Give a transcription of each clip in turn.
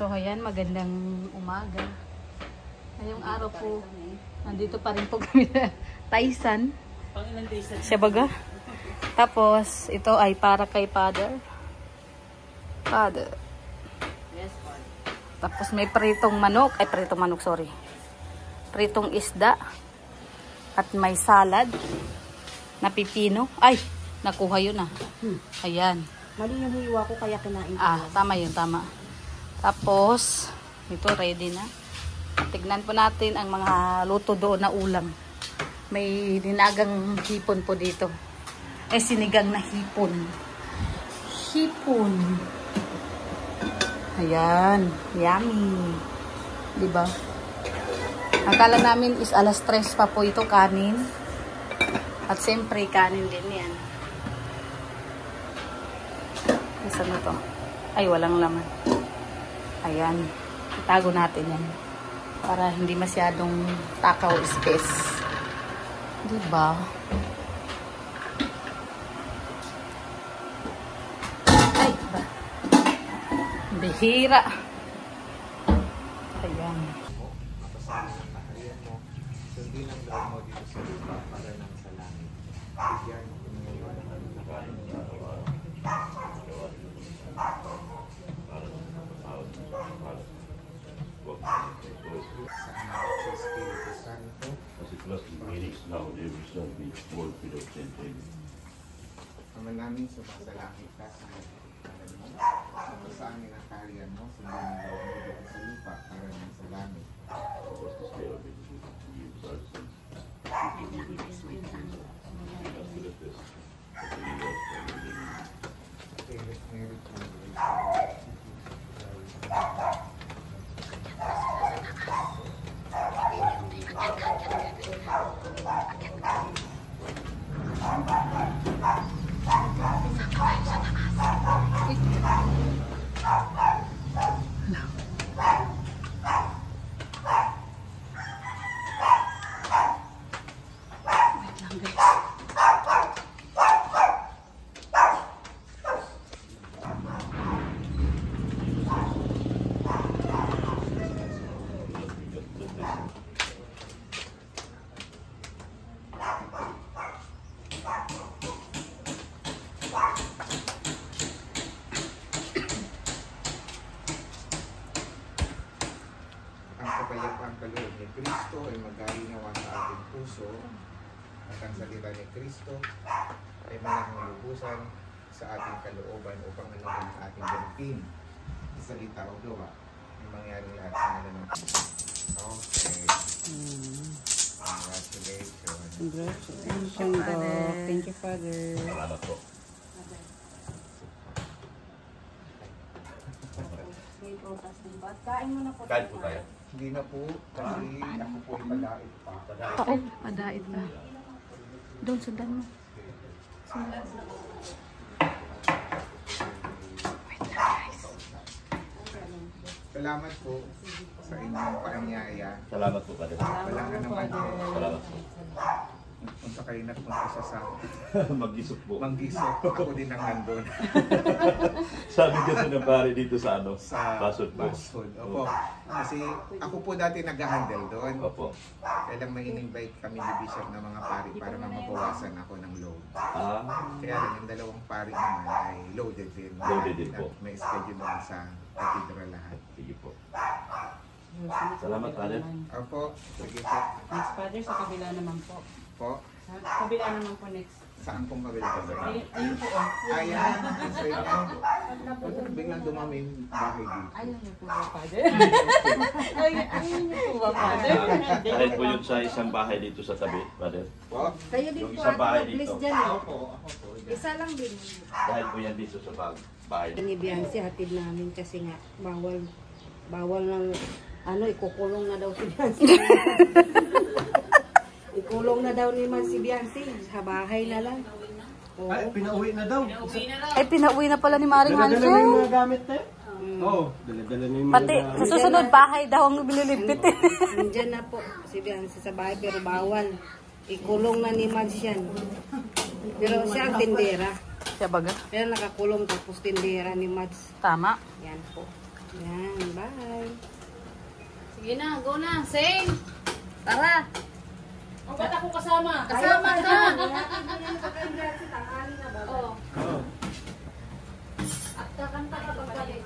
So, ayan, magandang umaga. Ngayong araw po, nandito pa rin po kami na Taisan. Siya baga. Tapos, ito ay para kay Father. Yes, Father. Tapos may pritong manok. Ay, pritong manok, sorry. Pritong isda. At may salad. Na pipino. Ay, nakuha yun ah. Ayan. Mali yung hiwa ko kaya kinain ko. Ah, tama yun, tama. Tapos, ito ready na. Tignan po natin ang mga luto doon na ulam. May dinagang hipon po dito. Sinigang na hipon. Hipon. Ayan. Yummy. Diba? Akala namin is alas 3 pa po ito kanin. At siyempre kanin din yan. Isa na to. Ay, walang laman. Ayan. Itago natin yan. Para hindi masyadong takaw space. Diba? Ay, ba? Bihira. Ayan. Mapasama ng kaharian mo, sundin ang loob mo dito sa lupa para nang sa langit. Bigyan mo ngayon ang aming nakain ng araw-araw. Sa Anak sa Espiritu Santo, As it was in Phoenix, now every shall be world without change. Ama namin sumasalangit ka sa ngalan mo. Sa amin ang kaharian mo, sundin ang loob mo dito sa lupa para nang sa langit. Was the spare of it, forgive our sins. Forgive us our sins. Lead us to the test. But deliver us from the evil. Spirit, merit mo, ang kaloob ni Kristo ay mag-alinawa sa ating puso at ang salita ni Kristo ay manang lubusan sa ating kalooban upang anuhin ang ating ganapin. Salita o gawa ay mangyaring lahat sa ngalan ng Okay. Congratulations. Congratulations, Doc. Thank you, Father. Salamat po. May prutas din ba? Kain mo na po. Kain po tayo. Hindi na po kasi ako po ay palait pa. Oo, madait na. Doon, sundan mo. Sundan. Wait lang, guys. Salamat po sa inyong paanyaya. Salamat po, Padre. Wala nga naman po. Salamat po. Punta kayo na punta isa sa Mag-isok po. Manggisok. Ako din ang nandun. Sabi kasi ng pare dito sa ano? Sa Basod po. Basod. Opo. Kasi ako po dati nag-handle doon. Opo. Kaya lang may in-invite kami ni Bishop na mga pari para mabawasan ako ng load. Ah, Kaya lang yung dalawang pari naman ay loaded din. Loaded din po. May schedule naman sa cathedral lahat. sige po. Salamat, Padre. Opo. Sige po. Next, Father, sa kabila naman po. Po. Sa kabila naman po next. Saan pong kabila ko? Ayun po, oh. Ayan. Sa inyo. Biglang dumami yung bahay dito. Ayun niyo po ba, Father? Ayun niyo po ba, Father? Dahil po yun sa isang bahay dito sa tabi, Padre. Po. Kayo din Yung po, isang bahay Ate, please dito. dyan. eh. Ako po. Isa lang din. Dahil po yan dito sa bahay. Ni Biancy, hatid namin kasi nga, bawal ng, ikukulong na daw si Biancy. Ikulong na daw ni man si Biancy, sa bahay na lang. Oo. Ay, pinauwi na daw. Ay, pinauwi na pala ni Maring Dala-dala na yung Hansel. mga gamit na. Oo, dala-dala na yung mga Pati, gamit. sa susunod bahay daw ang bililigpit eh. Nandyan na po si Biancy sa bahay, pero bawal. Ikulong na ni Mads yan. Pero siya ang tindera. Siya baga? Pero nakakulong tapos tindera ni Mads. Tama. Yan po. Yan, bye. Sige na, go na. Sing! Tara! O, ba't ako kasama? Kasama ka! Oo. At kakanta ka pagkalit.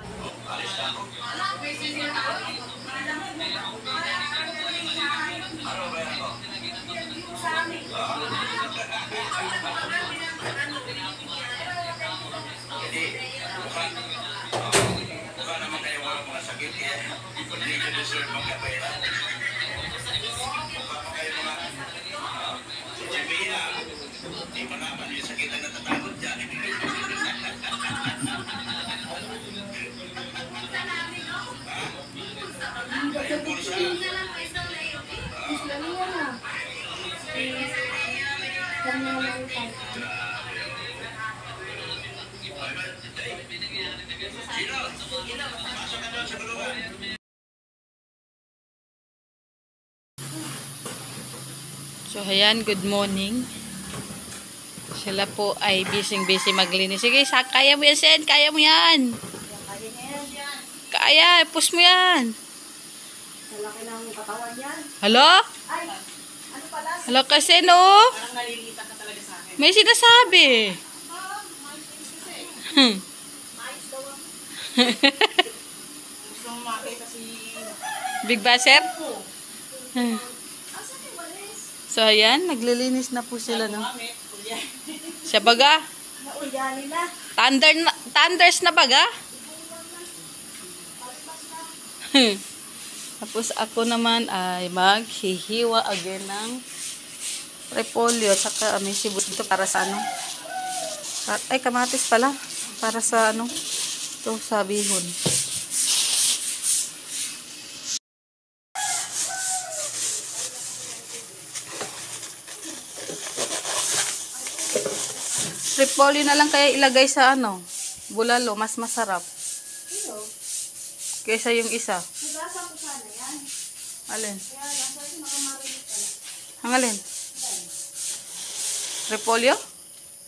So, ayan, good morning. Sila po ay busy maglinis. Sige, kaya mo yan, Sen. Kaya mo yan. Kaya, push mo yan. Malaki ng katawan yan. Hello? Ay, ano pala? Hello kasi, no? Parang nalilita ka talaga sa akin. May sinasabi. Gusto mo makita si... Big Baser? So, ayan, naglilinis na po sila, no? Mami, kuya. Siya baga? Naulyanin na. Thunders na baga? Tapos ako naman ay maghihiwa again ng repolyo. Saka may sibuyas dito para sa ano? Ay, kamatis pala. Para sa ano? Ito, sa bihon. Repolyo na lang kaya ilagay sa ano? Bulalo, mas masarap. Kaysa yung isa. Nagasa ko sana yan. Alin? Kaya lang, sorry, makamarinig pala. Ang alin? Repolyo?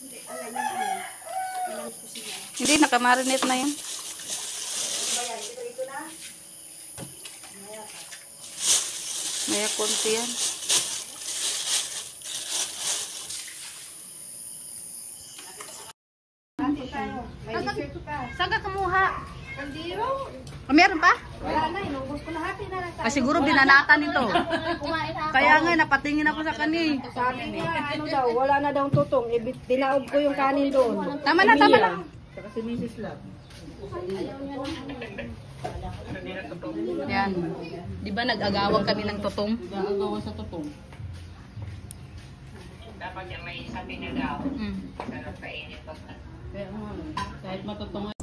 Hindi, alam yan, alam. Alam ko sila. Hindi, nakamarinate na yun. Bayan, ito na. Maya konti yan. May dessert pa. Saan ka kumuha? Kaldero. Meron pa? Wala na, inubos ko lahat. Na lang tayo. Siguro binanatan ito. Kaya nga, napatingin ako sa kani. Sabi niya, ano daw, wala na daw tutong. Dinaob ko yung kanin doon. Tama na, tama na. Saka si Mrs. Love. Yan. Di ba nag-agawang kami ng tutong? Gagawa sa tutong. Dapat yung may sabi na daw, Mm. pero kainit pa. Kaya kahit matutong